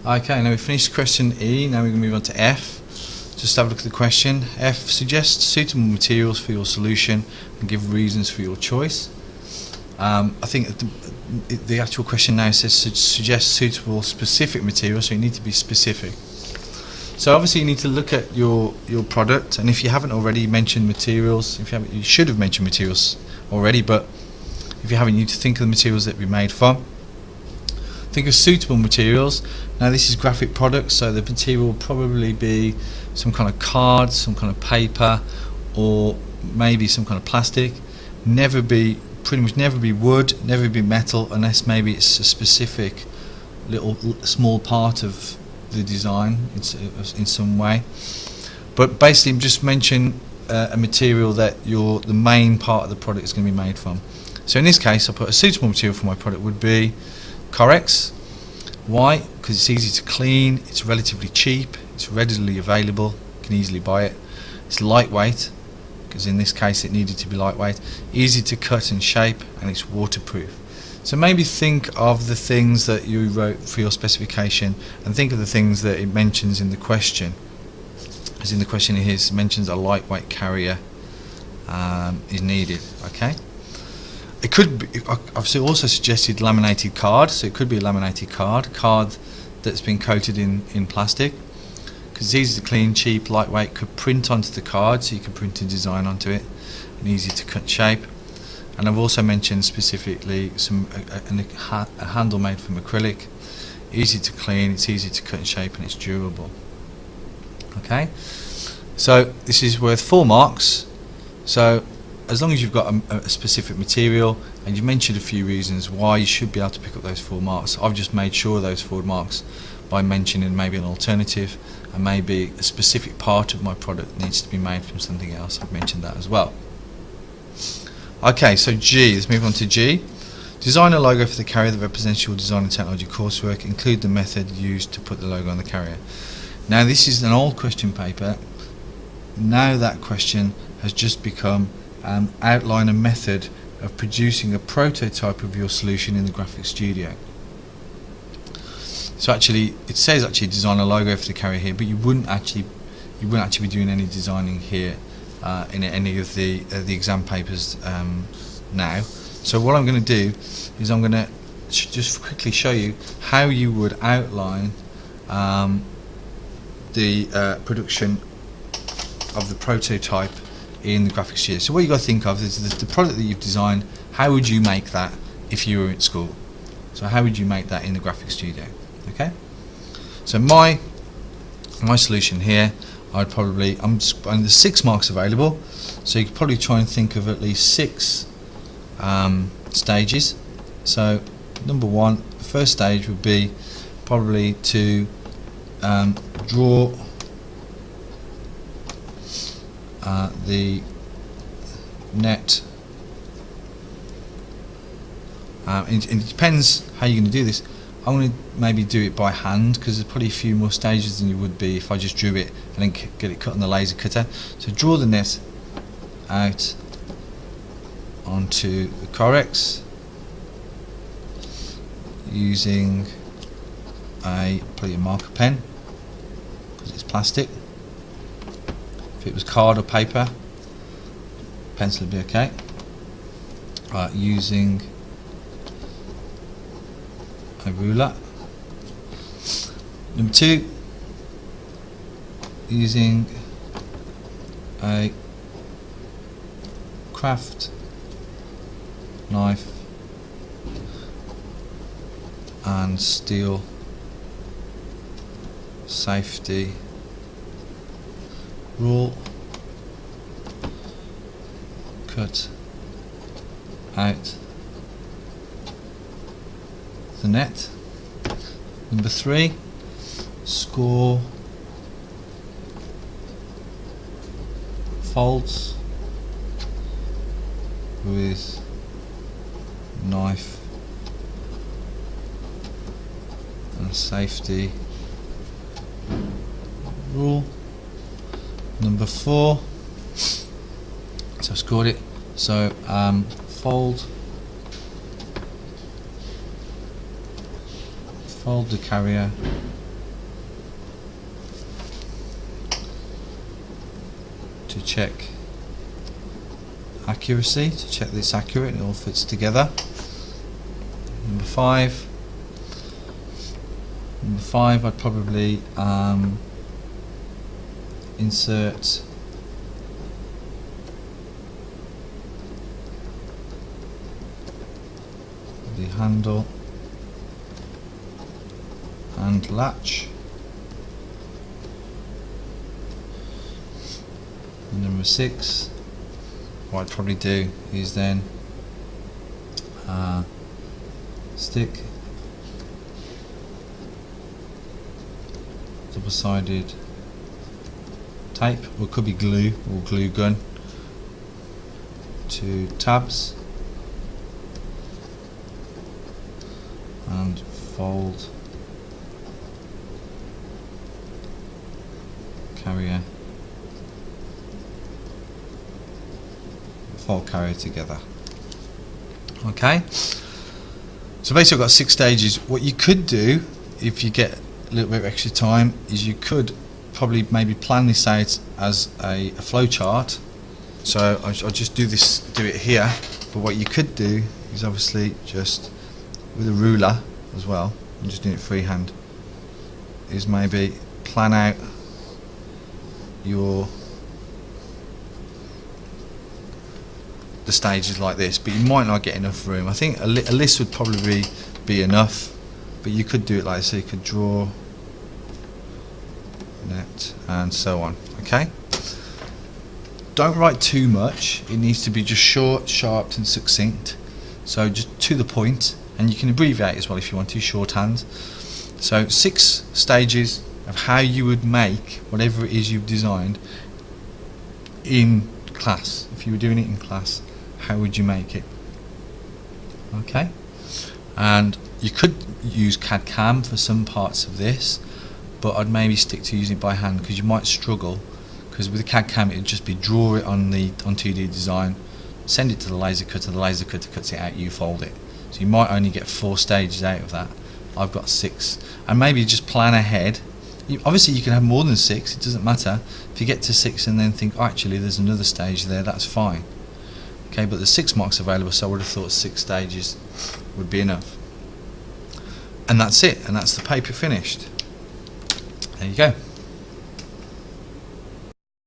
Okay, now we finished question E, now we're going to move on to F. Just have a look at the question. F, suggest suitable materials for your solution and give reasons for your choice. I think the actual question now says suggest suitable specific materials, so you need to be specific. So obviously you need to look at your product, and if you haven't already mentioned materials, you should have mentioned materials already, but if you haven't, you need to think of the materials that we made from. Think of suitable materials. Now this is graphic products, so the material will probably be some kind of card, some kind of paper, or maybe some kind of plastic. Pretty much never be wood, never be metal, unless maybe it's a specific little small part of the design in some way. But basically just mention a material that the main part of the product is going to be made from. So in this case I put a suitable material for my product would be Corex. Why? Because it's easy to clean, it's relatively cheap, it's readily available, you can easily buy it. It's lightweight, because in this case it needed to be lightweight, easy to cut and shape, and it's waterproof. So maybe think of the things that you wrote for your specification and think of the things that it mentions in the question. As in the question here it mentions a lightweight carrier is needed. Okay. It could be, I've also suggested laminated card, so it could be a laminated card that's been coated in plastic, because it's easy to clean, cheap, lightweight, could print onto the card, so you can print a design onto it, and easy to cut shape. And I've also mentioned specifically a handle made from acrylic, easy to clean, it's easy to cut and shape, and it's durable. Okay, so this is worth 4 marks. So as long as you've got a specific material and you've mentioned a few reasons why you should be able to pick up those 4 marks, I've just made sure of those 4 marks by mentioning maybe an alternative and maybe a specific part of my product needs to be made from something else. I've mentioned that as well. Okay, so G, let's move on to G. Design a logo for the carrier that represents your design and technology coursework. Include the method used to put the logo on the carrier. Now this is an old question paper. Now that question has just become outline a method of producing a prototype of your solution in the graphics studio. So actually it says design a logo for the carrier here, but you wouldn't actually be doing any designing here in any of the exam papers now. So what I'm going to do is I'm going to just quickly show you how you would outline the production of the prototype in the graphics studio. So what you've got to think of is the product that you've designed. How would you make that if you were at school? So how would you make that in the graphics studio? Okay. So my solution here, and there's 6 marks available, so you could probably try and think of at least 6 stages. So number 1, the first stage would be probably to draw the net. It depends how you're going to do this. I'm going to maybe do it by hand, because there's probably a few more stages than you would be if I just drew it and then get it cut on the laser cutter. So draw the net out onto the Corex using probably a marker pen, because it's plastic. If it was card or paper, pencil would be okay. Using a ruler. Number 2, using a craft knife and steel safety rule, cut out the net. Number 3, score folds with knife and safety rule. Number 4, so I've scored it. So fold the carrier to check accuracy, to check that it's accurate and it all fits together. Number 5. Number 5, I'd probably insert the handle and latch. And number 6, what I'd probably do is then stick double-sided tape, or it could be glue or glue gun, to tabs and fold carrier, fold carrier together. Okay, so basically I've got 6 stages. What you could do, if you get a little bit of extra time, is you could probably maybe plan this out as a flow chart. So I'll just do it here, but what you could do is obviously just with a ruler as well, I'm just doing it freehand, is maybe plan out the stages like this, but you might not get enough room. I think a list would probably be enough, but you could do it like so. You could draw net and so on. Okay, don't write too much. It needs to be just short, sharp and succinct, so just to the point, and you can abbreviate as well if you want to, shorthand. So 6 stages of how you would make whatever it is you've designed in class. If you were doing it in class, how would you make it? Okay, and you could use CAD-CAM for some parts of this, but I'd maybe stick to using it by hand because you might struggle, because with the CAD-CAM it would just be draw it on 2D design, send it to the laser cutter cuts it out, you fold it. So you might only get 4 stages out of that. I've got 6, and maybe just plan ahead. Obviously you can have more than 6, it doesn't matter. If you get to 6 and then think, oh, actually there's another stage there, that's fine. Okay, but there's 6 marks available, so I would have thought 6 stages would be enough. And that's it, and that's the paper finished. There you go.